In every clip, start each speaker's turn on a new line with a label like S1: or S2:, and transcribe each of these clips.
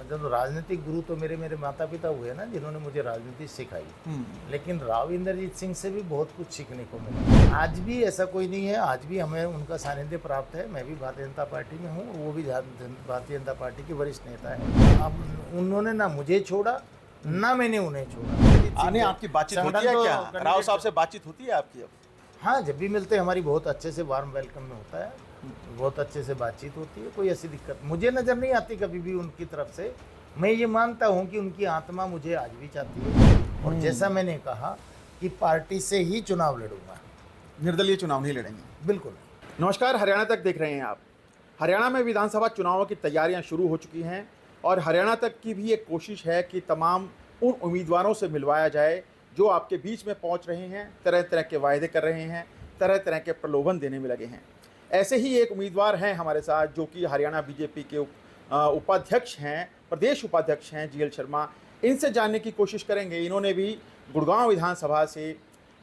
S1: जब राजनीतिक गुरु तो मेरे मेरे माता पिता हुए ना, जिन्होंने मुझे राजनीति सिखाई। लेकिन राव इंद्रजीत सिंह से भी बहुत कुछ सीखने को मिला। आज भी ऐसा कोई नहीं है, आज भी हमें उनका सानिध्य प्राप्त है। मैं भी भारतीय जनता पार्टी में हूँ, वो भी भारतीय जनता पार्टी के वरिष्ठ नेता है। अब उन्होंने ना मुझे छोड़ा, ना मैंने उन्हें छोड़ा।
S2: आने आपकी बातचीत होती है क्या? राव साहब से बातचीत होती है आपकी अब?
S1: हाँ, जब भी मिलते हैं हमारी बहुत अच्छे से वार्म वेलकम में होता है, बहुत अच्छे से बातचीत होती है। कोई ऐसी दिक्कत मुझे नज़र नहीं आती कभी भी उनकी तरफ से। मैं ये मानता हूँ कि उनकी आत्मा मुझे आज भी चाहती है, और जैसा मैंने कहा कि पार्टी से ही चुनाव लड़ूंगा,
S2: निर्दलीय चुनाव नहीं लड़ेंगे?
S1: बिल्कुल।
S2: नमस्कार, हरियाणा तक देख रहे हैं आप। हरियाणा में विधानसभा चुनावों की तैयारियां शुरू हो चुकी हैं और हरियाणा तक की भी एक कोशिश है कि तमाम उन उम्मीदवारों से मिलवाया जाए जो आपके बीच में पहुंच रहे हैं, तरह तरह के वायदे कर रहे हैं, तरह तरह के प्रलोभन देने में लगे हैं। ऐसे ही एक उम्मीदवार हैं हमारे साथ, जो कि हरियाणा बीजेपी के उपाध्यक्ष हैं, प्रदेश उपाध्यक्ष हैं जीएल शर्मा। इनसे जानने की कोशिश करेंगे। इन्होंने भी गुड़गांव विधानसभा से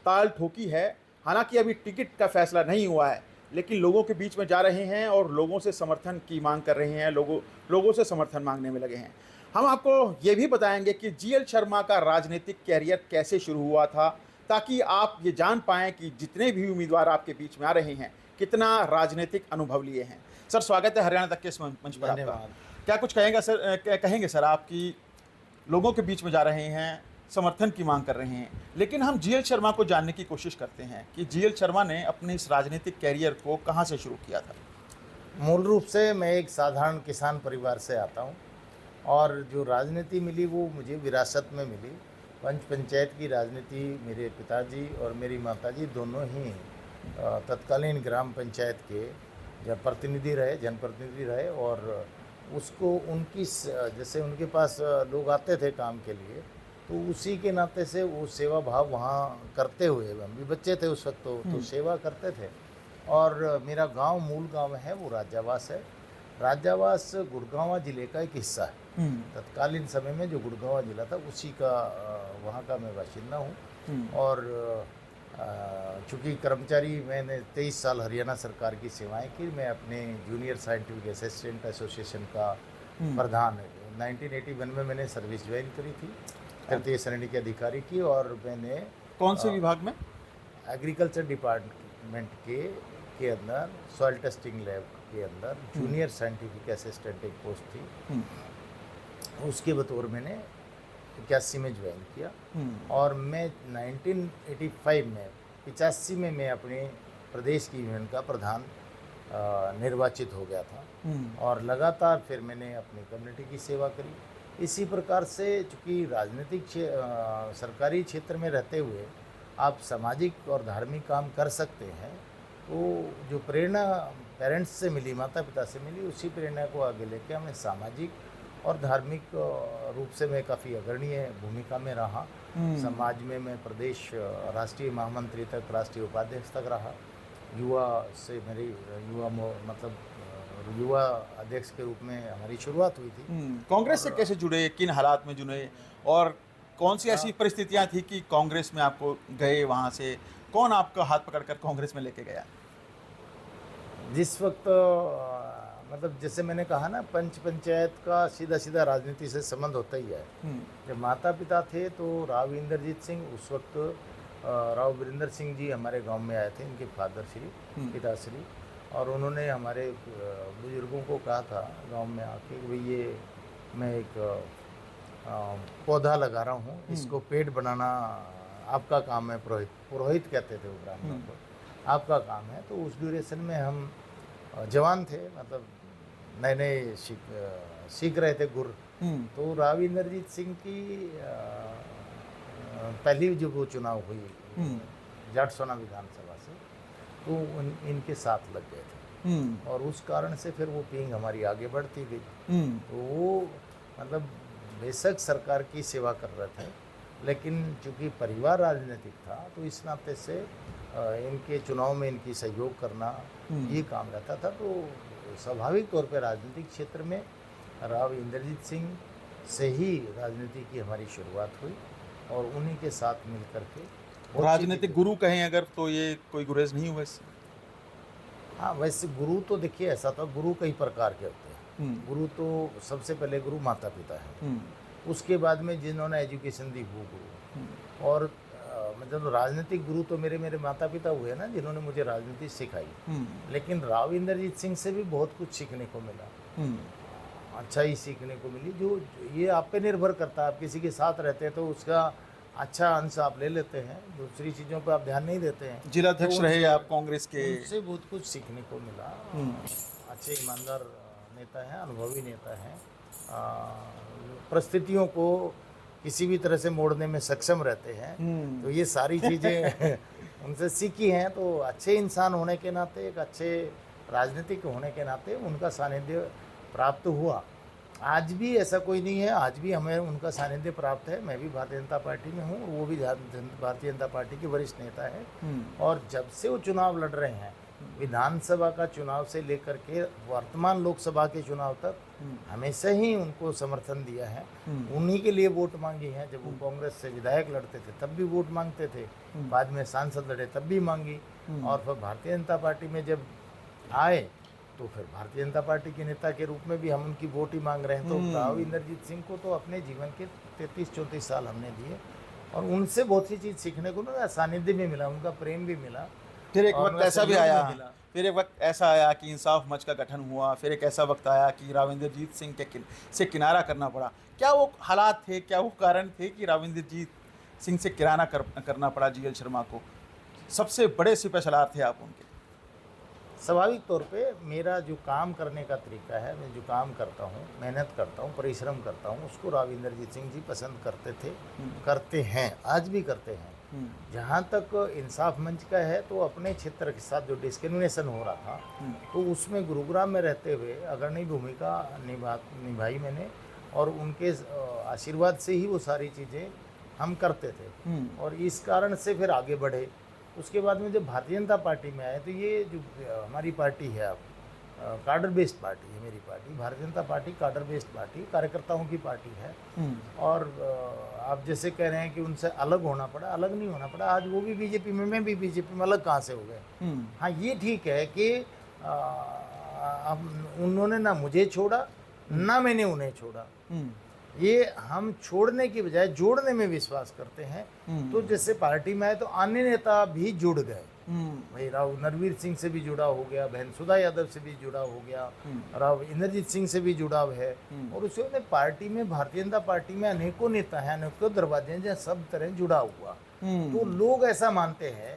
S2: ताल ठोकी है। हालांकि अभी टिकट का फैसला नहीं हुआ है, लेकिन लोगों के बीच में जा रहे हैं और लोगों से समर्थन की मांग कर रहे हैं, लोगों से समर्थन मांगने में लगे हैं। हम आपको ये भी बताएंगे कि जीएल शर्मा का राजनीतिक कैरियर कैसे शुरू हुआ था, ताकि आप ये जान पाएँ कि जितने भी उम्मीदवार आपके बीच में आ रहे हैं कितना राजनीतिक अनुभव लिए हैं। सर, स्वागत है हरियाणा तक के इस मंच पर आपका। क्या कुछ कहेंगे सर आप कि लोगों के बीच में जा रहे हैं, समर्थन की मांग कर रहे हैं, लेकिन हम जीएल शर्मा को जानने की कोशिश करते हैं कि जीएल शर्मा ने अपने इस राजनीतिक कैरियर को कहां से शुरू किया था?
S1: मूल रूप से मैं एक साधारण किसान परिवार से आता हूं, और जो राजनीति मिली वो मुझे विरासत में मिली। पंच पंचायत की राजनीति मेरे पिताजी और मेरी माताजी दोनों ही तत्कालीन ग्राम पंचायत के जनप्रतिनिधि रहे, और उसको उनकी जैसे उनके पास लोग आते थे काम के लिए, तो उसी के नाते से वो सेवा भाव वहाँ करते हुए, हम भी बच्चे थे उस वक्त, तो सेवा करते थे। और मेरा गांव, मूल गांव है वो राजावास है। राजावास गुड़गांव जिले का एक हिस्सा है। तत्कालीन समय में जो गुड़गांव जिला था उसी का वहाँ का मैं बाशिंदा हूँ। और चूँकि कर्मचारी, मैंने 23 साल हरियाणा सरकार की सेवाएं की। मैं अपने जूनियर साइंटिफिक असिस्टेंट एसोसिएशन का प्रधान 1981 में मैंने सर्विस ज्वाइन करी थी, तृतीय श्रेणी के अधिकारी की। और मैंने
S2: कौन से विभाग में?
S1: एग्रीकल्चर डिपार्टमेंट के अंदर सॉइल टेस्टिंग लैब के अंदर जूनियर साइंटिफिक असिस्टेंट एक पोस्ट थी, उसके बतौर मैंने 81 में ज्वाइन किया। और मैं 1985 में 85 में मैं अपने प्रदेश की यूनियन का प्रधान निर्वाचित हो गया था, और लगातार फिर मैंने अपनी कम्युनिटी की सेवा करी। इसी प्रकार से, चूँकि राजनीतिक सरकारी क्षेत्र में रहते हुए आप सामाजिक और धार्मिक काम कर सकते हैं, तो जो प्रेरणा पेरेंट्स से मिली, माता पिता से मिली, उसी प्रेरणा को आगे लेके हमें सामाजिक और धार्मिक रूप से मैं काफ़ी अग्रणीय भूमिका में रहा। समाज में मैं प्रदेश राष्ट्रीय महामंत्री तक, राष्ट्रीय उपाध्यक्ष तक रहा। युवा से मेरी युवा अध्यक्ष के रूप में हमारी शुरुआत हुई थी।
S2: कांग्रेस से कैसे जुड़े, किन हालात में जुड़े, और कौन सी ऐसी परिस्थितियां थी कि कांग्रेस में आपको गए? वहाँ से कौन आपका हाथ पकड़कर कांग्रेस में लेके गया?
S1: जिस वक्त जैसे मैंने कहा ना, पंच पंचायत का सीधा सीधा राजनीति से संबंध होता ही है। जब माता पिता थे तो राव इंद्रजीत सिंह, उस वक्त राव वीरेंद्र सिंह जी हमारे गांव में आए थे, इनके फादर श्री, पिताश्री, और उन्होंने हमारे बुजुर्गों को कहा था गांव में आके कि भाई ये मैं एक पौधा लगा रहा हूँ, इसको पेड़ बनाना आपका काम है। पुरोहित कहते थे वो ब्राह्मणों को, आपका काम है। तो उस ड्यूरेशन में हम जवान थे, नए नए सीख रहे थे गुर। तो राव इंद्रजीत सिंह की पहली जो वो चुनाव हुई जाटसोना विधानसभा से, तो इनके साथ लग गए थे, और उस कारण से फिर वो पींग हमारी आगे बढ़ती गई। तो वो बेशक सरकार की सेवा कर रहे थे, लेकिन चूँकि परिवार राजनीतिक था, तो इस नाते से इनके चुनाव में इनकी सहयोग करना ये काम रहता था। तो स्वाभाविक तौर पर राजनीतिक क्षेत्र में राव इंद्रजीत सिंह से ही राजनीति की हमारी शुरुआत हुई, और उन्हीं के साथ मिल करके
S2: राजनीतिक गुरु कहें अगर, तो ये कोई गुरेज नहीं हुआ इससे?
S1: हाँ, वैसे गुरु तो देखिए ऐसा था, गुरु कई प्रकार के होते हैं। गुरु तो सबसे पहले गुरु माता पिता है, उसके बाद में जिन्होंने एजुकेशन दी वो गुरु, और मतलब राजनीतिक गुरु तो मेरे माता पिता हुए ना, जिन्होंने मुझे राजनीति सिखाई। लेकिन राव इंद्रजीत सिंह से भी बहुत कुछ सीखने को मिला, अच्छा ही सीखने को मिली। जो ये आप पे निर्भर करता है, आप किसी के साथ रहते हैं तो उसका अच्छा अंश आप ले लेते हैं, दूसरी चीज़ों पे आप ध्यान नहीं देते हैं।
S2: जिलाध्यक्ष रहे आप कांग्रेस के,
S1: उससे बहुत कुछ सीखने को मिला। अच्छे ईमानदार नेता हैं, अनुभवी नेता हैं, परिस्थितियों को किसी भी तरह से मोड़ने में सक्षम रहते हैं। तो ये सारी चीज़ें उनसे सीखी हैं। तो अच्छे इंसान होने के नाते, एक अच्छे राजनीतिक होने के नाते उनका सानिध्य प्राप्त हुआ। आज भी ऐसा कोई नहीं है, आज भी हमें उनका सानिध्य प्राप्त है। मैं भी भारतीय जनता पार्टी में हूँ, वो भी भारतीय जनता पार्टी के वरिष्ठ नेता है। और जब से वो चुनाव लड़ रहे हैं, विधानसभा का चुनाव से लेकर के वर्तमान लोकसभा के चुनाव तक हमेशा ही उनको समर्थन दिया है। उन्हीं के लिए वोट मांगी है। जब वो कांग्रेस से विधायक लड़ते थे तब भी वोट मांगते थे, बाद में सांसद लड़े तब भी मांगी, और फिर भारतीय जनता पार्टी में जब आए तो फिर भारतीय जनता पार्टी के नेता के रूप में भी हम उनकी वोट ही मांग रहे हैं। तो राव इंद्रजीत सिंह को तो अपने जीवन के 33-34 साल हमने दिए, और उनसे बहुत सी चीज़ सीखने को मिला, सानिध्य भी मिला, उनका प्रेम भी मिला।
S2: फिर एक वक्त ऐसा भी आया, फिर एक वक्त ऐसा आया कि इंसाफ मंच का गठन हुआ, फिर एक ऐसा वक्त आया कि राव इंद्रजीत सिंह से किनारा करना पड़ा। क्या वो हालात थे, क्या वो कारण थे कि राव इंद्रजीत सिंह से किनारा करना पड़ा जीएल शर्मा को? सबसे बड़े सिपहसालार थे आप उनके।
S1: स्वाभाविक तौर पे मेरा जो काम करने का तरीका है, मैं जो काम करता हूँ, मेहनत करता हूँ, परिश्रम करता हूँ, उसको राव इंद्रजीत सिंह जी पसंद करते थे, करते हैं, आज भी करते हैं। जहाँ तक इंसाफ मंच का है, तो अपने क्षेत्र के साथ जो डिस्क्रिमिनेशन हो रहा था, तो उसमें गुरुग्राम में रहते हुए अग्रणी भूमिका निभाई मैंने, और उनके आशीर्वाद से ही वो सारी चीज़ें हम करते थे, और इस कारण से फिर आगे बढ़े। उसके बाद में जब भारतीय जनता पार्टी में आए, तो ये जो हमारी पार्टी है, अब कार्डर बेस्ड पार्टी है मेरी पार्टी। भारतीय जनता पार्टी कार्डर बेस्ड पार्टी, कार्यकर्ताओं की पार्टी है। और आप जैसे कह रहे हैं कि उनसे अलग होना पड़ा, अलग नहीं होना पड़ा। आज वो भी बीजेपी में, मैं भी बीजेपी में, अलग कहाँ से हो गए? हाँ, ये ठीक है कि उन्होंने ना मुझे छोड़ा, ना मैंने उन्हें छोड़ा। ये हम छोड़ने की बजाय जोड़ने में विश्वास करते हैं। तो जैसे पार्टी में आए तो अन्य नेता भी जुड़ गए। भाई राव नरवीर सिंह से भी जुड़ा हो गया, बहन सुधा यादव से भी जुड़ा हो गया, राव इंद्रजीत सिंह से भी जुड़ाव है। और उसमें पार्टी में, भारतीय जनता पार्टी में अनेकों नेता हैं, अनेकों दरवाजे हैं जहाँ सब तरह जुड़ा हुआ। तो लोग ऐसा मानते हैं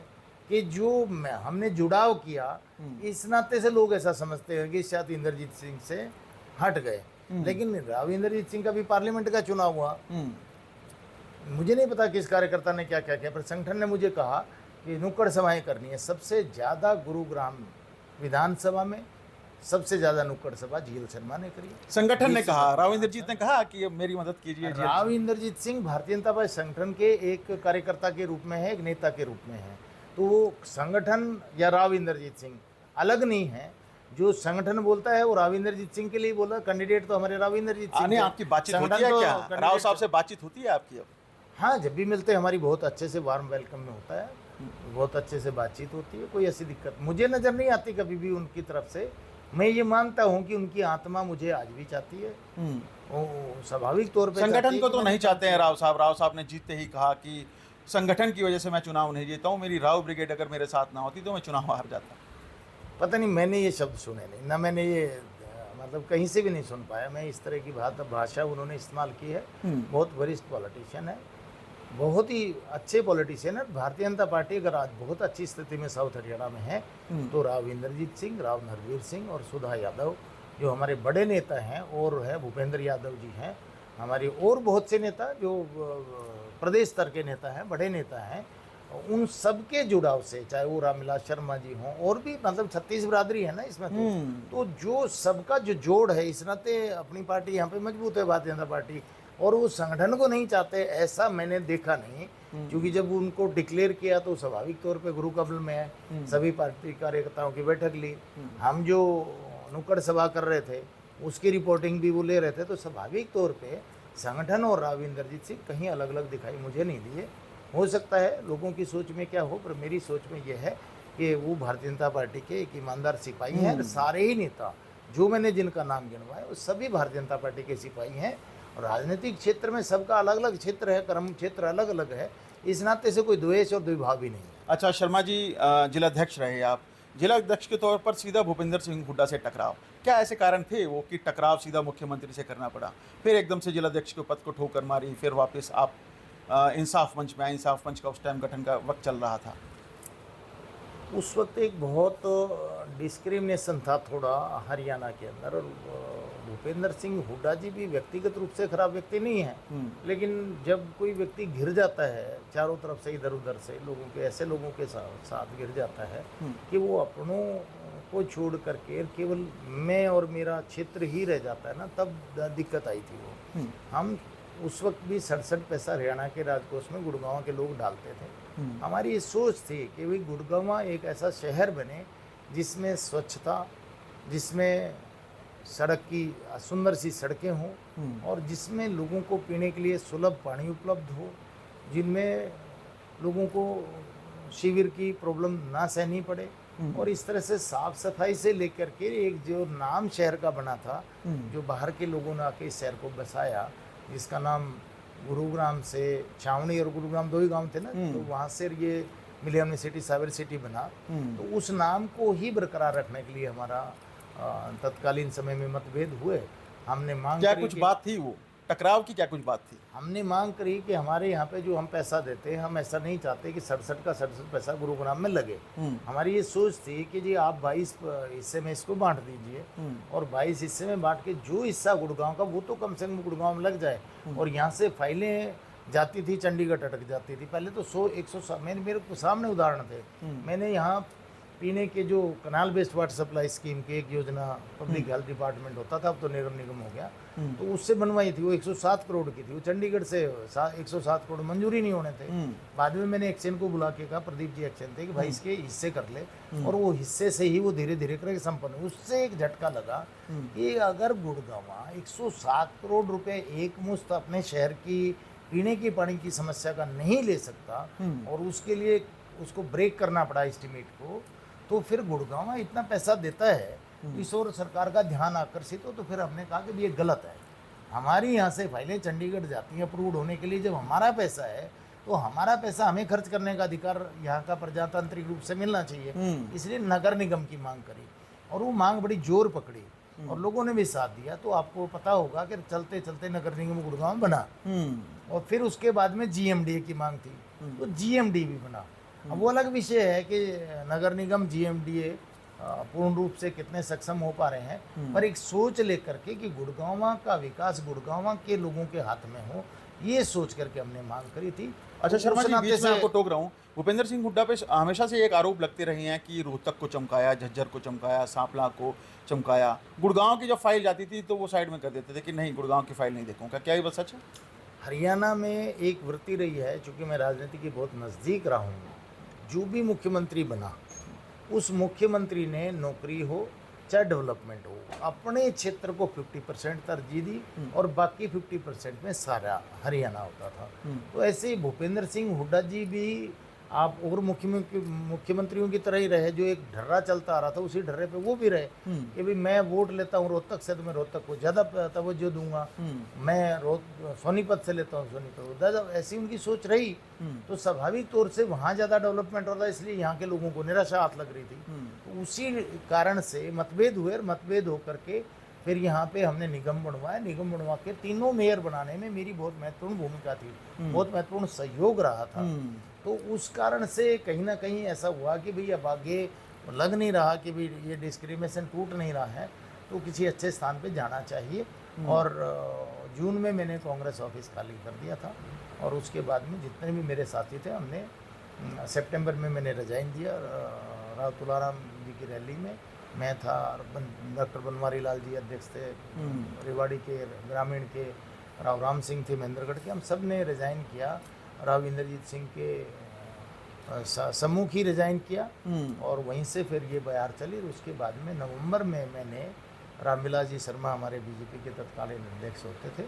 S1: कि जो हमने जुड़ाव किया, इस नाते से लोग ऐसा समझते हैं कि शायद इंद्रजीत सिंह से हट गए। लेकिन राव इंद्रजीत सिंह का भी पार्लियामेंट का चुनाव हुआ। मुझे नहीं पता किस कार्यकर्ता ने क्या क्या किया, पर संगठन ने मुझे कहा कि नुक्कड़ सभाएं करनी है। सबसे ज़्यादा गुरुग्राम विधानसभा में सबसे ज़्यादा नुक्कड़ सभा जीएल शर्मा ने करी।
S2: संगठन ने कहा, राव इंद्रजीत ने कहा कि मेरी मदद कीजिए।
S1: राव इंद्रजीत सिंह भारतीय जनता पार्टी संगठन के एक कार्यकर्ता के रूप में है, एक नेता के रूप में है। तो वो संगठन या राव इंद्रजीत सिंह अलग नहीं है। जो संगठन बोलता है वो राव इंद्रजीत सिंह के लिए बोला। कैंडिडेट तो हमारे राव इंद्रजीत सिंह।
S2: आपकी बातचीत होती है क्या? राव साहब से बातचीत होती है आपकी? अब
S1: हाँ, जब भी मिलते हैं हमारी बहुत अच्छे से वार्म वेलकम में होता है, बहुत अच्छे से बातचीत होती है। कोई ऐसी दिक्कत मुझे नज़र नहीं आती कभी भी उनकी तरफ से। मैं ये मानता हूँ कि उनकी आत्मा मुझे आज भी चाहती है। वो स्वाभाविक तौर पे
S2: संगठन को तो नहीं चाहते हैं राव साहब। राव साहब ने जीतते ही कहा कि संगठन की वजह से मैं चुनाव नहीं जीता हूँ, मेरी राव ब्रिगेड अगर मेरे साथ ना होती तो मैं चुनाव हार जाता।
S1: पता नहीं, मैंने ये शब्द सुने नहीं, ना मैंने ये मतलब कहीं से भी नहीं सुन पाया मैं। इस तरह की भाषा उन्होंने इस्तेमाल की है। बहुत वरिष्ठ पॉलिटिशियन है, बहुत ही अच्छे पॉलिटिशियन है। भारतीय जनता पार्टी अगर आज बहुत अच्छी स्थिति में साउथ हरियाणा में है, तो राव इंद्रजीत सिंह, राव नरवीर सिंह और सुधा यादव जो हमारे बड़े नेता हैं, और है भूपेंद्र यादव जी हैं हमारे, और बहुत से नेता जो प्रदेश स्तर के नेता हैं, बड़े नेता हैं, उन सबके जुड़ाव से, चाहे वो रामविलास शर्मा जी हों और भी, मतलब 36 बिरादरी है ना इसमें। तो जो सबका जो जोड़ है, इस नाते अपनी पार्टी यहाँ पे मजबूत है, भारतीय जनता पार्टी। और वो संगठन को नहीं चाहते ऐसा मैंने देखा नहीं, क्योंकि जब उनको डिक्लेयर किया तो स्वाभाविक तौर पे गुरु कबल में है, सभी पार्टी कार्यकर्ताओं की बैठक ली। हम जो नुक्कड़ सभा कर रहे थे उसकी रिपोर्टिंग भी वो ले रहे थे। तो स्वाभाविक तौर पे संगठन और राव इंद्रजीत सिंह कहीं अलग अलग दिखाई मुझे नहीं दिए। हो सकता है लोगों की सोच में क्या हो, पर मेरी सोच में यह है कि वो भारतीय जनता पार्टी के एक ईमानदार सिपाही हैं। सारे ही नेता जो मैंने जिनका नाम गिनवाया वो सभी भारतीय जनता पार्टी के सिपाही हैं। और राजनीतिक क्षेत्र में सबका अलग अलग क्षेत्र है, कर्म क्षेत्र अलग अलग है, इस नाते से कोई द्वेष और द्विभाव भी नहीं है।
S2: अच्छा शर्मा जी, जिलाध्यक्ष रहे आप, जिलाध्यक्ष के तौर पर सीधा भूपेंद्र सिंह हुड्डा से टकराव, क्या ऐसे कारण थे वो कि टकराव सीधा मुख्यमंत्री से करना पड़ा, फिर एकदम से जिलाध्यक्ष के पद को ठोकर मारी, फिर वापस आप इंसाफ मंच में आए। इंसाफ मंच का उस टाइम गठन का वक्त चल रहा था।
S1: उस वक्त एक बहुत डिस्क्रिमिनेशन था थोड़ा हरियाणा के अंदर, और भूपेंद्र सिंह हुड्डा जी भी व्यक्तिगत रूप से खराब व्यक्ति नहीं है, लेकिन जब कोई व्यक्ति घिर जाता है चारों तरफ से इधर उधर से लोगों के, ऐसे लोगों के साथ घिर जाता है कि वो अपनों को छोड़ करके केवल मैं और मेरा क्षेत्र ही रह जाता है ना, तब दिक्कत आई थी वो। हम उस वक्त भी 67 पैसा हरियाणा के राजकोष में गुड़गांव के लोग डालते थे। हमारी ये सोच थी कि भाई गुड़गांव एक ऐसा शहर बने जिसमें स्वच्छता, जिसमें सड़क की सुंदर सी सड़कें हों, और जिसमें लोगों को पीने के लिए सुलभ पानी उपलब्ध हो, जिनमें लोगों को शिविर की प्रॉब्लम ना सहनी पड़े, और इस तरह से साफ सफाई से लेकर के एक जो नाम शहर का बना था, जो बाहर के लोगों ने आके इस शहर को बसाया, जिसका नाम गुरुग्राम से, छावनी और गुरुग्राम दो ही गांव थे ना, तो वहाँ से ये मिलियन सिटी साइबर सिटी बना। तो उस नाम को ही बरकरार रखने के लिए हमारा तत्कालीन समय में मतभेद हुए। हमने मांग
S2: क्या
S1: करी
S2: कुछ
S1: कि-
S2: बात थी, वो टकराव की क्या कुछ बात थी?
S1: हमने मांग करी कि हमारे यहाँ पे जो हम पैसा देते हैं, हम ऐसा नहीं चाहते कि 67 का 67 पैसा गुरुग्राम में लगे। हमारी ये सोच थी कि जी आप 22 हिस्से में इसको बांट दीजिए, और 22 हिस्से में बांट के जो हिस्सा गुड़गांव का वो तो कम से कम गुड़गांव में लग जाए। और यहाँ से फाइलें जाती थी, चंडीगढ़ अटक जाती थी। पहले तो 100-100 मेरे सामने उदाहरण थे। मैंने यहाँ पीने के जो कनाल बेस्ड वाटर सप्लाई स्कीम की एक योजना पब्लिक हेल्थ डिपार्टमेंट होता था, अब तो निगम हो गया, तो उससे बनवाई थी। वो 107 करोड़ की थी, वो चंडीगढ़ से 107 करोड़ मंजूरी नहीं होने थे। बाद में मैंने एक्शन को बुला के कहा, प्रदीप जी एक्शन थे, कि भाई इसके हिस्से कर ले, और वो हिस्से से ही वो धीरे धीरे करके संपन्न। उससे एक झटका लगा कि अगर गुड़गांव 107 करोड़ रुपए एक मुश्त अपने शहर की पीने के पानी की समस्या का नहीं ले सकता, और उसके लिए उसको ब्रेक करना पड़ा एस्टिमेट को, तो फिर गुड़गांव इतना पैसा देता है, इस ओर सरकार का ध्यान आकर्षित हो। तो फिर हमने कहा कि ये गलत है। हमारी यहाँ से फाइलें चंडीगढ़ जाती हैं अप्रूव्ड होने के लिए, जब हमारा पैसा है तो हमारा पैसा हमें खर्च करने का अधिकार यहाँ का प्रजातांत्रिक रूप से मिलना चाहिए। इसलिए नगर निगम की मांग करी, और वो मांग बड़ी जोर पकड़ी, और लोगों ने भी साथ दिया। तो आपको पता होगा कि चलते चलते नगर निगम गुड़गांव बना, और फिर उसके बाद में GMDA की मांग थी, तो GMD भी बना। अब वो अलग विषय है कि नगर निगम GMDA पूर्ण रूप से कितने सक्षम हो पा रहे हैं, पर एक सोच लेकर के कि गुड़गांव का विकास गुड़गांव के लोगों के हाथ में हो, ये सोच करके हमने मांग करी थी।
S2: अच्छा शर्मा
S1: उस
S2: जी,
S1: नाते
S2: बीच में
S1: से-
S2: आपको टोक रहा हूँ, भूपेंद्र सिंह हुड्डा पे हमेशा से एक आरोप लगते रहे हैं कि रोहतक को चमकाया, झज्जर को चमकाया, सांपला को चमकाया, गुड़गांव की जब फाइल जाती थी तो वो साइड में कर देते थे कि नहीं गुड़गांव की फाइल नहीं देखूंगा। क्या ये बात सच है?
S1: हरियाणा में एक वृत्ति रही है, चूँकि मैं राजनीति के बहुत नज़दीक रहा हूँ, जो भी मुख्यमंत्री बना उस मुख्यमंत्री ने नौकरी हो चाहे डेवलपमेंट हो, अपने क्षेत्र को 50% तरजीह दी, और बाकी 50% में सारा हरियाणा होता था। तो ऐसे ही भूपेंद्र सिंह हुड्डा जी भी आप और मुख्यमंत्रियों की तरह ही रहे, जो एक ढर्रा चलता आ रहा था उसी ढर्रे पे वो भी रहे कि भाई मैं वोट लेता हूँ रोहतक से, तो मैं रोहतक को ज़्यादा तवज्जो दूंगा, मैं सोनीपत से लेता हूँ सोनीपत को ज़्यादा, ऐसी उनकी सोच रही। तो स्वाभाविक तौर से वहाँ ज़्यादा डेवलपमेंट होता है, इसलिए यहाँ के लोगों को निराशा हाथ लग रही थी। तो उसी कारण से मतभेद हुए, और मतभेद होकर के फिर यहाँ पे हमने निगम बनवाया। निगम बनवा के तीनों मेयर बनाने में मेरी बहुत महत्वपूर्ण भूमिका थी, बहुत महत्वपूर्ण सहयोग रहा था। तो उस कारण से कहीं ना कहीं ऐसा हुआ कि भाई अब आगे लग नहीं रहा कि भाई ये डिस्क्रिमिनेशन टूट नहीं रहा है, तो किसी अच्छे स्थान पे जाना चाहिए। और जून में मैंने कांग्रेस ऑफिस खाली कर दिया था, और उसके बाद में जितने भी मेरे साथी थे हमने सितंबर में मैंने रिजाइन दिया। राव तुलाराम जी की रैली में मैं था, डॉक्टर बनवारी लाल जी अध्यक्ष थे, रेवाड़ी के ग्रामीण के राव राम सिंह थे महेंद्रगढ़ के, हम सब ने रिजाइन किया। राव इंद्रजीत सिंह के सम्मुख ही रिजाइन किया, और वहीं से फिर ये बयार चली। और उसके बाद में नवंबर में मैंने रामविलास जी शर्मा हमारे बीजेपी के तत्कालीन अध्यक्ष होते थे,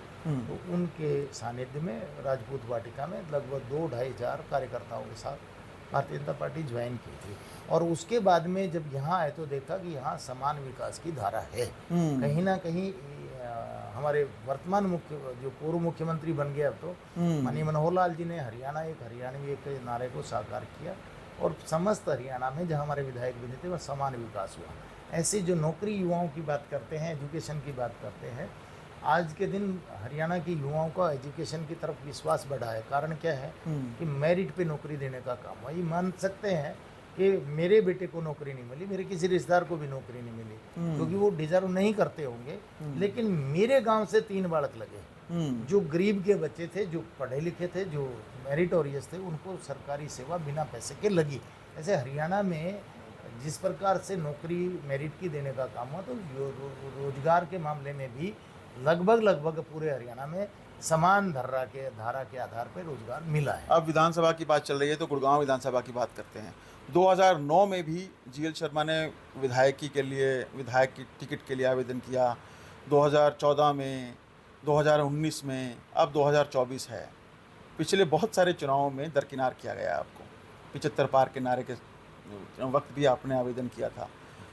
S1: तो उनके सानिध्य में राजपूत वाटिका में लगभग 2-2.5 हज़ार कार्यकर्ताओं के साथ भारतीय जनता पार्टी ज्वाइन की थी। और उसके बाद में जब यहाँ आए तो देखा कि यहाँ समान विकास की धारा है। कहीं ना कहीं हमारे वर्तमान जो पूर्व मुख्यमंत्री बन गया अब तो माननीय मनोहर लाल जी ने हरियाणवी एक नारे को साकार किया और समस्त हरियाणा में जहाँ हमारे विधायक बने थे वह समान विकास हुआ। ऐसे जो नौकरी युवाओं की बात करते हैं, एजुकेशन की बात करते हैं, आज के दिन हरियाणा के युवाओं का एजुकेशन की तरफ विश्वास बढ़ा है। कारण क्या है कि मेरिट पे नौकरी देने का काम हुआ। ये मान सकते हैं कि मेरे बेटे को नौकरी नहीं मिली, मेरे किसी रिश्तेदार को भी नौकरी नहीं मिली, क्योंकि वो डिजर्व नहीं करते होंगे, लेकिन मेरे गांव से 3 बालक लगे जो गरीब के बच्चे थे, जो पढ़े लिखे थे, जो मेरिटोरियस थे, उनको सरकारी सेवा बिना पैसे के लगी। ऐसे हरियाणा में जिस प्रकार से नौकरी मेरिट की देने का काम हुआ, तो रोजगार के मामले में भी लगभग पूरे हरियाणा में समान धारा के आधार पर रोजगार मिला है।
S2: अब विधानसभा की बात चल रही है तो गुड़गांव विधानसभा की बात करते हैं। 2009 में भी जीएल शर्मा ने विधायक की टिकट के लिए आवेदन किया, 2014 में, 2019 में, अब 2024 है। पिछले बहुत सारे चुनावों में दरकिनार किया गया आपको। 75 पार के नारे के वक्त भी आपने आवेदन किया था।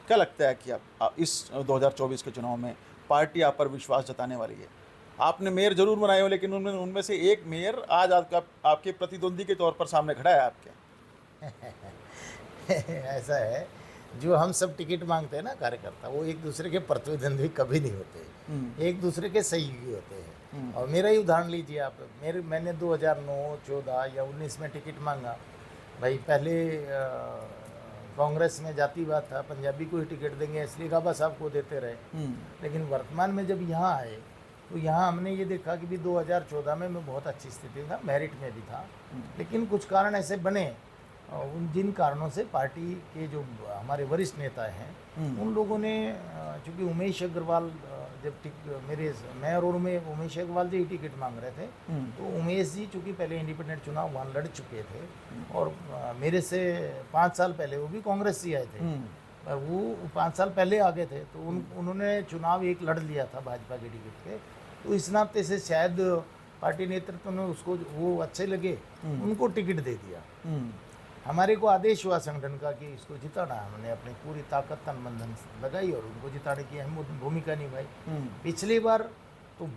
S2: क्या लगता है कि आप इस 2024 के चुनाव में पार्टी आप पर विश्वास जताने वाली है? आपने मेयर जरूर बनाए हो, लेकिन उनमें से एक मेयर आज आपके प्रतिद्वंदी के तौर पर सामने खड़ा है आपके।
S1: ऐसा है, जो हम सब टिकट मांगते हैं ना कार्यकर्ता, वो एक दूसरे के प्रतिद्वंदी कभी नहीं होते, एक दूसरे के सहयोगी होते हैं। और मेरा ही उदाहरण लीजिए आप, मैंने 2009, 14 या 19 में टिकट मांगा। भाई पहले कांग्रेस में जातिवाद था, पंजाबी को ही टिकट देंगे इसलिए गाबा साहब को देते रहे। लेकिन वर्तमान में जब यहाँ आए तो यहाँ हमने ये देखा कि भी 2014 में मैं बहुत अच्छी स्थिति था, मेरिट में भी था, लेकिन कुछ कारण ऐसे बने, उन जिन कारणों से पार्टी के जो हमारे वरिष्ठ नेता हैं उन लोगों ने, चूँकि उमेश अग्रवाल मैं और उमेश अग्रवाल जी ही टिकट मांग रहे थे, तो उमेश जी चूँकि पहले इंडिपेंडेंट चुनाव वहाँ लड़ चुके थे और मेरे से 5 साल पहले वो भी कांग्रेस से आए थे, पर वो 5 साल पहले आ गए थे, तो उन्होंने चुनाव एक लड़ लिया था भाजपा के टिकट पे। तो इस नाते से शायद पार्टी नेतृत्व ने उसको वो अच्छे लगे, उनको टिकट दे दिया। हमारे को आदेश हुआ संगठन का कि इसको जिताना, हमने अपनी पूरी ताकत तन मन धन लगाई और उनको जिताने की अहम भूमिका निभाई। पिछली बार तो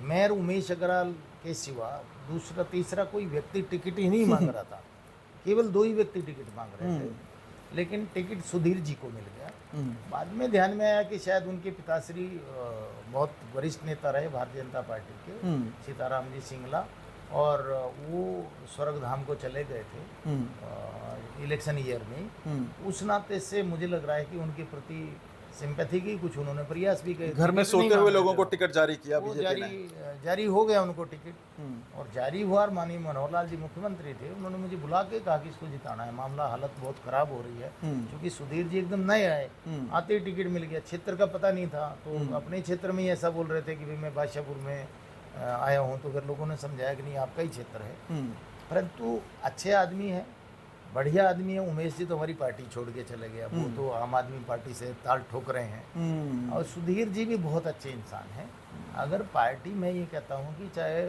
S1: मेयर उमेश अग्रवाल के सिवा दूसरा तीसरा कोई व्यक्ति टिकट ही नहीं मांग रहा था, केवल 2 ही व्यक्ति टिकट मांग रहे थे, लेकिन टिकट सुधीर जी को मिल गया। बाद में ध्यान में आया कि शायद उनके पिताश्री बहुत वरिष्ठ नेता रहे भारतीय जनता पार्टी के, सीताराम जी सिंगला, और वो स्वर्ग धाम को चले गए थे इलेक्शन ईयर में। उस नाते से मुझे लग रहा है कि उनके प्रति सिंपैथी की कुछ उन्होंने प्रयास भी किए।
S2: घर में सोते हुए लोगों को टिकट जारी किया,
S1: वो जारी हो गया उनको टिकट, और जारी हुआ। और माननीय मनोहर लाल जी मुख्यमंत्री थे, उन्होंने मुझे बुला के कहा कि इसको जिताना है, मामला हालत बहुत खराब हो रही है, क्योंकि सुधीर जी एकदम नए आए, आते ही टिकट मिल गया, क्षेत्र का पता नहीं था, तो अपने क्षेत्र में ही ऐसा बोल रहे थे कि भाई मैं बादशाहपुर में आया हूँ, तो फिर लोगों ने समझाया कि नहीं आपका ही क्षेत्र है। परंतु अच्छे आदमी है, बढ़िया आदमी है। उमेश जी तो हमारी पार्टी छोड़ के चले गए, वो तो आम आदमी पार्टी से ताल ठोक रहे हैं, और सुधीर जी भी बहुत अच्छे इंसान हैं। अगर पार्टी में ये कहता हूँ कि चाहे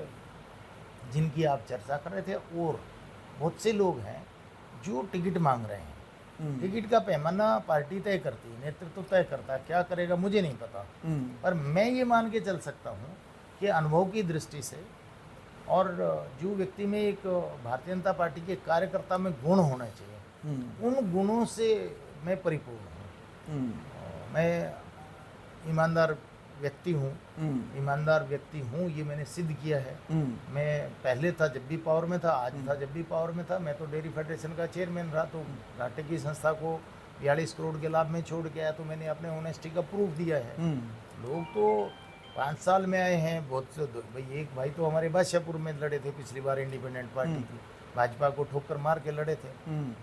S1: जिनकी आप चर्चा कर रहे थे, और बहुत से लोग हैं जो टिकट मांग रहे हैं, टिकट का पैमाना पार्टी तय करती है, नेतृत्व तय करता है, क्या करेगा मुझे नहीं पता, पर मैं ये मान के चल सकता हूँ कि अनुभव की दृष्टि से और जो व्यक्ति में एक भारतीय जनता पार्टी के कार्यकर्ता में गुण होने चाहिए, उन गुणों से मैं परिपूर्ण हूँ। मैं ईमानदार व्यक्ति हूँ, ये मैंने सिद्ध किया है। मैं पहले था जब भी पावर में था, आज था जब भी पावर में था। मैं तो डेयरी फेडरेशन का चेयरमैन रहा, तो घाटे की संस्था को 42 करोड़ के लाभ में छोड़ के आया, तो मैंने अपने ऑनेस्टी का प्रूफ दिया है। लोग तो 5 साल में आए हैं, बहुत से भाई, एक भाई तो हमारे बादशाहपुर में लड़े थे पिछली बार इंडिपेंडेंट पार्टी की, भाजपा को ठोकर मार के लड़े थे,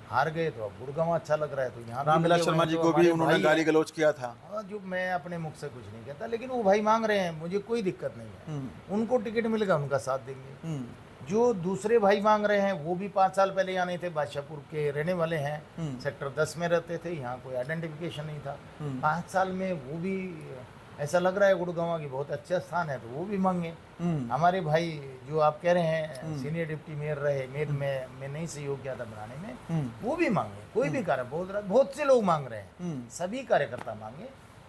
S1: हार गए, तो अब गुड़गांव अच्छा लग रहा है, तो यहाँ
S2: रामविलास शर्मा जी को भी उन्होंने गाली गलौज किया था।
S1: हाँ, जो मैं अपने मुख से कुछ नहीं कहता, लेकिन वो भाई मांग रहे हैं, मुझे कोई दिक्कत नहीं है, उनको टिकट मिलेगा, उनका साथ देंगे। जो दूसरे भाई मांग रहे हैं वो भी 5 साल पहले यहाँ नहीं थे, बादशाहपुर के रहने वाले हैं, सेक्टर 10 में रहते थे, यहाँ कोई आइडेंटिफिकेशन नहीं था, 5 साल में वो भी ऐसा लग रहा है गुड़गांव की बहुत अच्छा स्थान है, तो वो भी मांगे। हमारे भाई जो आप कह रहे हैं सीनियर डिप्टी मेयर रहे, मेयर में नहीं सहयोग किया था बनाने में, वो भी मांगे। कोई भी कार्य बहुत से लोग मांग रहे हैं, सभी कार्यकर्ता मांगे,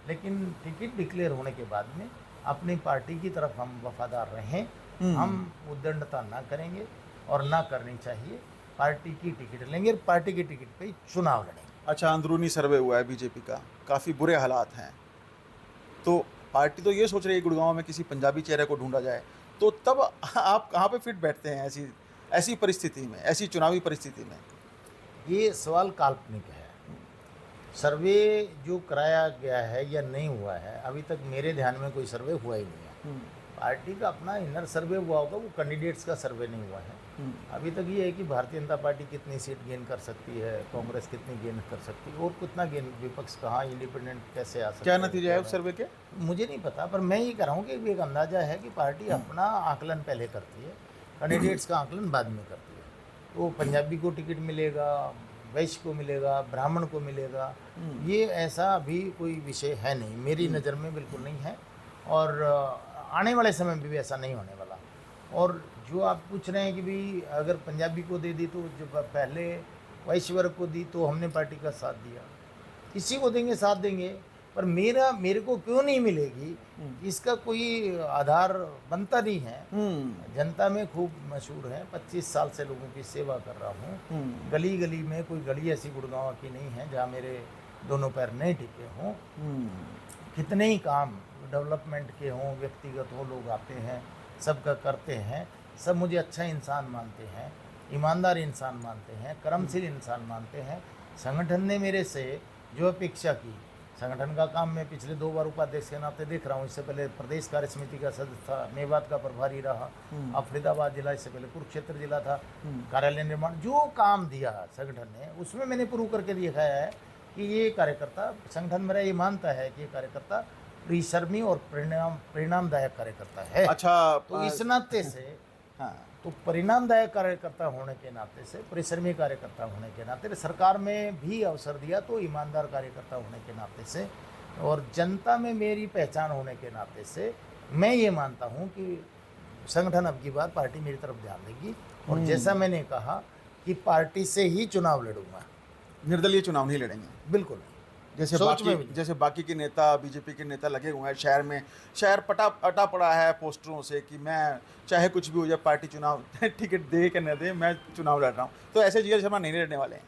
S1: लेकिन टिकट डिक्लेयर होने के बाद में अपनी पार्टी की तरफ हम वफादार रहें। हम उद्दंडता ना करेंगे और ना करनी चाहिए। पार्टी की टिकट लेंगे, पार्टी की टिकट पे ही चुनाव लड़ेंगे।
S2: अच्छा, अंदरूनी सर्वे हुआ है बीजेपी का, काफ़ी बुरे हालात हैं, तो पार्टी तो ये सोच रही है गुड़गांव में किसी पंजाबी चेहरे को ढूंढा जाए, तो तब आप कहाँ पे फिट बैठते हैं ऐसी ऐसी परिस्थिति में, ऐसी चुनावी परिस्थिति में?
S1: ये सवाल काल्पनिक है। सर्वे जो कराया गया है या नहीं हुआ है, अभी तक मेरे ध्यान में कोई सर्वे हुआ ही नहीं है। पार्टी का अपना इनर सर्वे हुआ होगा, वो कैंडिडेट्स का सर्वे नहीं हुआ है। अभी तक ये है कि भारतीय जनता पार्टी कितनी सीट गेन कर सकती है, कांग्रेस कितनी गेन कर सकती है, और कितना गेन, विपक्ष कहाँ, इंडिपेंडेंट कैसे आ सकता
S2: क्या
S1: है।
S2: नतीजा है उस सर्वे के?
S1: मुझे नहीं पता, पर मैं ये कह रहा हूँ कि एक अंदाजा है कि पार्टी अपना आकलन पहले करती है, कैंडिडेट्स का आकलन बाद में करती है। तो पंजाबी को टिकट मिलेगा, वैश्य को मिलेगा, ब्राह्मण को मिलेगा, ये ऐसा अभी कोई विषय है नहीं, मेरी नज़र में बिल्कुल नहीं है, और आने वाले समय में भी ऐसा नहीं होने वाला। और जो आप पूछ रहे हैं कि भाई अगर पंजाबी को दे दी, तो जो पहले वैश्य वर्ग को दी तो हमने पार्टी का साथ दिया, किसी को देंगे साथ देंगे, पर मेरे को क्यों नहीं मिलेगी, इसका कोई आधार बनता नहीं है। जनता में खूब मशहूर है, 25 साल से लोगों की सेवा कर रहा हूँ। गली गली में कोई गली ऐसी गुड़गांव की नहीं है जहाँ मेरे दोनों पैर नहीं टिके हों। कितने ही काम डेवलपमेंट के हों, व्यक्तिगत हो, लोग आते हैं, सबका करते हैं, सब मुझे अच्छा इंसान मानते हैं, ईमानदार इंसान मानते हैं, कर्मशील इंसान मानते हैं। संगठन ने मेरे से जो अपेक्षा की, संगठन का काम मैं पिछले 2 बार उपाध्यक्ष के नाते देख रहा हूँ। इससे पहले प्रदेश कार्य समिति का सदस्य था, मेवात का प्रभारी रहा, अब फरीदाबाद जिला, इससे पहले कुरुक्षेत्र जिला था, कार्यालय निर्माण। जो काम दिया संगठन ने, उसमें मैंने प्रूव करके दिखाया है कि ये कार्यकर्ता, संगठन मेरा ये मानता है कि ये कार्यकर्ता परिश्रमी और परिणामदायक कार्यकर्ता है।
S2: अच्छा,
S1: तो इस नाते से, हाँ, तो परिणामदायक कार्यकर्ता होने के नाते से, परिश्रमी कार्यकर्ता होने के नाते, सरकार में भी अवसर दिया तो ईमानदार कार्यकर्ता होने के नाते से, और जनता में मेरी पहचान होने के नाते से, मैं ये मानता हूँ कि संगठन अब की बार पार्टी मेरी तरफ ध्यान देगी। और जैसा मैंने कहा कि पार्टी से ही चुनाव लड़ूंगा,
S2: निर्दलीय चुनाव नहीं लड़ेंगे?
S1: बिल्कुल।
S2: जैसे बाकी के नेता, बीजेपी के नेता लगे हुए हैं शहर में, शहर अटा पड़ा है पोस्टरों से कि मैं चाहे कुछ भी हो जाए, पार्टी चुनाव टिकट दे कि न दे, मैं चुनाव लड़ रहा हूँ। तो ऐसे जीएल शर्मा नहीं लड़ने वाले हैं?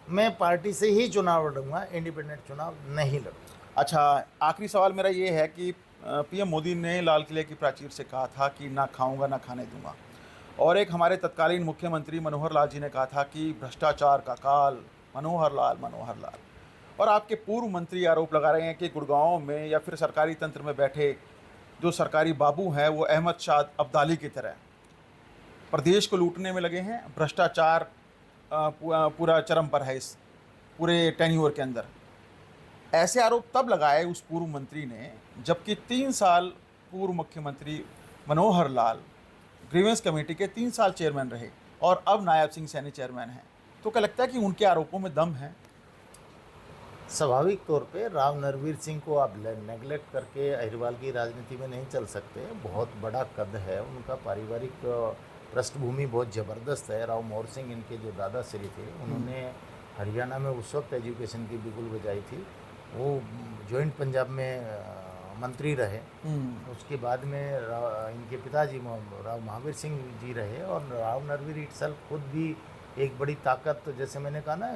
S1: मैं पार्टी से ही चुनाव लड़ूंगा, इंडिपेंडेंट चुनाव नहीं लड़ूंगा।
S2: अच्छा, आखिरी सवाल मेरा ये है कि पीएम मोदी ने लाल किले की प्राचीर से कहा था कि ना खाऊंगा ना खाने दूंगा, और एक हमारे तत्कालीन मुख्यमंत्री मनोहर लाल जी ने कहा था कि भ्रष्टाचार का काल, मनोहर लाल। और आपके पूर्व मंत्री आरोप लगा रहे हैं कि गुड़गांव में या फिर सरकारी तंत्र में बैठे जो सरकारी बाबू हैं, वो अहमद शाह अब्दाली की तरह प्रदेश को लूटने में लगे हैं। भ्रष्टाचार पूरा चरम पर है इस पूरे टेन्योर के अंदर। ऐसे आरोप तब लगाए उस पूर्व मंत्री ने जबकि 3 साल पूर्व मुख्यमंत्री मनोहर लाल ग्रीवेंस कमेटी के 3 साल चेयरमैन रहे और अब नायब सिंह सैनी चेयरमैन हैं। तो क्या लगता है कि उनके आरोपों में दम है?
S1: स्वाभाविक तौर पे राव नरवीर सिंह को आप नेगलेक्ट करके अहिरवाल की राजनीति में नहीं चल सकते। बहुत बड़ा कद है उनका, पारिवारिक पृष्ठभूमि बहुत ज़बरदस्त है। राव मोहर सिंह इनके जो दादाश्री थे, उन्होंने हरियाणा में उस वक्त एजुकेशन की बिगुल बजाई थी। वो जॉइंट पंजाब में मंत्री रहे। उसके बाद में इनके पिताजी राव महावीर सिंह जी रहे, और राव नरवीर इटसेल्फ खुद भी एक बड़ी ताकत, जैसे मैंने कहा ना,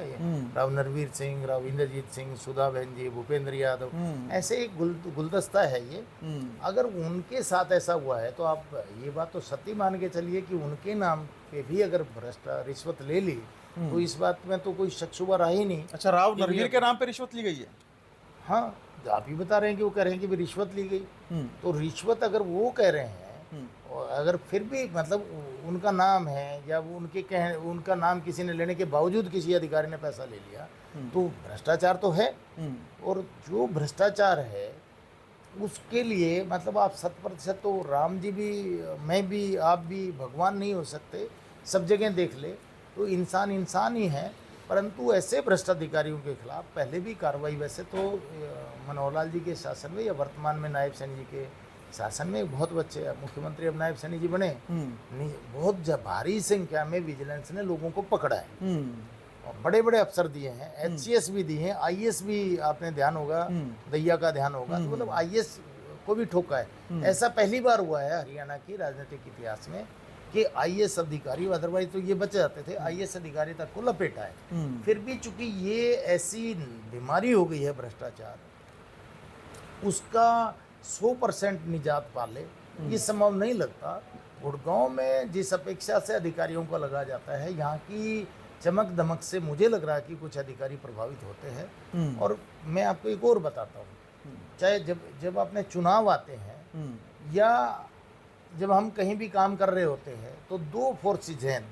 S1: राव नरवीर सिंह, राव इंद्रजीत सिंह, सुधा बहन जी, भूपेंद्र यादव, ऐसे एक गुलदस्ता है ये। अगर उनके साथ ऐसा हुआ है तो आप ये बात तो सत्य मान के चलिए कि उनके नाम पे भी अगर रिश्वत ले ली तो इस बात में तो कोई शक शुबा रहा ही नहीं।
S2: अच्छा, राव नरवीर के नाम पे रिश्वत ली गई है?
S1: हाँ, आप ही बता रहे हैं कि वो कह रहे हैं कि भी रिश्वत ली गई। तो रिश्वत अगर वो कह रहे हैं, और अगर फिर भी मतलब उनका नाम है या वो उनका नाम किसी ने लेने के बावजूद किसी अधिकारी ने पैसा ले लिया, तो भ्रष्टाचार तो है। और जो भ्रष्टाचार है उसके लिए मतलब आप 100% तो राम जी भी, मैं भी, आप भी भगवान नहीं हो सकते। सब जगह देख ले तो इंसान ही है। परंतु ऐसे भ्रष्ट अधिकारियों के खिलाफ पहले भी कार्रवाई, वैसे तो मनोहर लाल जी के शासन में या वर्तमान में नायब सैनी जी के शासन में बहुत बच्चे मुख्यमंत्री अब नायब सैनी जी बने, बहुत भारी संख्या में विजिलेंस ने लोगों को पकड़ा है और बड़े बड़े अफसर दिए हैं, HCS भी दिए हैं, IAS भी आपने ध्यान होगा, दैया का ध्यान होगा, तो मतलब IAS को भी ठोका है। ऐसा पहली बार हुआ है हरियाणा की राजनीतिक इतिहास में कि IAS अधिकारी, अदरवाइज तो ये बच जाते थे, IAS अधिकारी तक को लपेटा है। फिर भी चूंकि ये ऐसी बीमारी हो गई है भ्रष्टाचार, उसका 100% निजात पा ले ये संभव नहीं लगता। गुड़गांव में जिस अपेक्षा से अधिकारियों को लगा जाता है, यहाँ की चमक दमक से मुझे लग रहा है कि कुछ अधिकारी प्रभावित होते हैं। और मैं आपको एक और बताता हूँ, चाहे जब अपने चुनाव आते हैं या जब हम कहीं भी काम कर रहे होते हैं, तो दो फोर्सेज हैं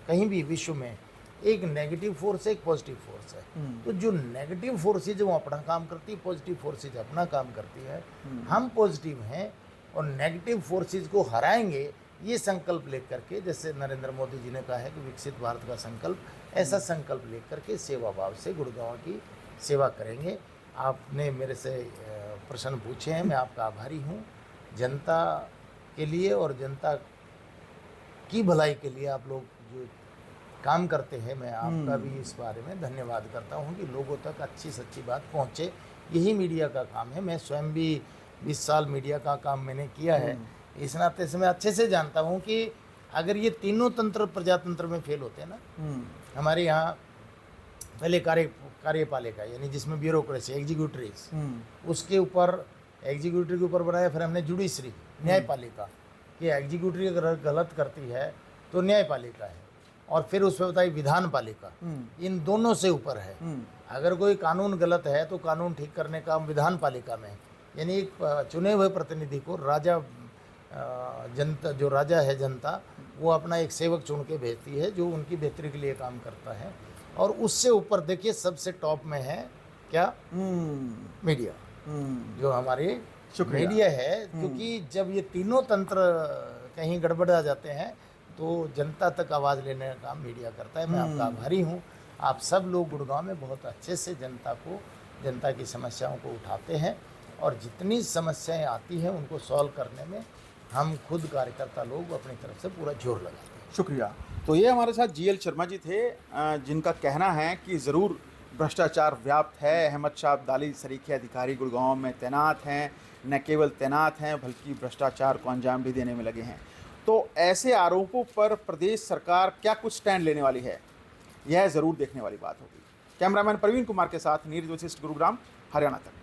S1: कहीं भी विश्व में, एक नेगेटिव फोर्स है, एक पॉजिटिव फोर्स है। तो जो नेगेटिव फोर्सेज वो अपना काम करती है, पॉजिटिव फोर्सेज अपना काम करती है। हम पॉजिटिव हैं और नेगेटिव फोर्सेज को हराएंगे, ये संकल्प लेकर के, जैसे नरेंद्र मोदी जी ने कहा है कि विकसित भारत का संकल्प, ऐसा संकल्प लेकर के सेवा भाव से गुड़गांव की सेवा करेंगे। आपने मेरे से प्रश्न पूछे हैं, मैं आपका आभारी हूँ। जनता के लिए और जनता की भलाई के लिए आप लोग जो काम करते हैं, मैं आपका भी इस बारे में धन्यवाद करता हूँ कि लोगों तक अच्छी सच्ची बात पहुँचे। यही मीडिया का काम है। मैं स्वयं भी 20 साल मीडिया का काम मैंने किया है, इस नाते से मैं अच्छे से जानता हूँ कि अगर ये तीनों तंत्र प्रजातंत्र में फेल होते हैं ना, हमारे यहाँ पहले कार्यपालिका यानी जिसमें ब्यूरोक्रेसी, एग्जीक्यूटिव, उसके ऊपर एग्जीक्यूटिव के ऊपर बनाया, फिर हमने जुडिशरी न्यायपालिका कि एग्जीक्यूटिव अगर गलत करती है तो न्यायपालिका है, और फिर उसमें बताई विधान पालिका, इन दोनों से ऊपर है। अगर कोई कानून गलत है तो कानून ठीक करने का विधान पालिका में, यानी एक चुने हुए प्रतिनिधि को राजा, जनता जो राजा है जनता, वो अपना एक सेवक चुन के भेजती है जो उनकी बेहतरी के लिए काम करता है। और उससे ऊपर देखिए सबसे टॉप में है क्या, मीडिया, जो हमारी मीडिया है। क्योंकि जब ये तीनों तंत्र कहीं गड़बड़ा जाते हैं तो जनता तक आवाज़ लेने का काम मीडिया करता है। मैं आपका आभारी हूँ। आप सब लोग गुड़गांव में बहुत अच्छे से जनता की समस्याओं को उठाते हैं, और जितनी समस्याएं आती हैं उनको सॉल्व करने में हम खुद कार्यकर्ता लोग अपनी तरफ से पूरा जोर लगाते हैं।
S2: शुक्रिया। तो ये हमारे साथ GL शर्मा जी थे, जिनका कहना है कि ज़रूर भ्रष्टाचार व्याप्त है। अहमद शाह अब्दाली सरीखे अधिकारी गुड़गांव में तैनात हैं, न केवल तैनात हैं बल्कि भ्रष्टाचार को अंजाम भी देने में लगे हैं। तो ऐसे आरोपों पर प्रदेश सरकार क्या कुछ स्टैंड लेने वाली है, यह ज़रूर देखने वाली बात होगी। कैमरामैन प्रवीण कुमार के साथ नीरज वशिष्ठ, गुरुग्राम, हरियाणा तक।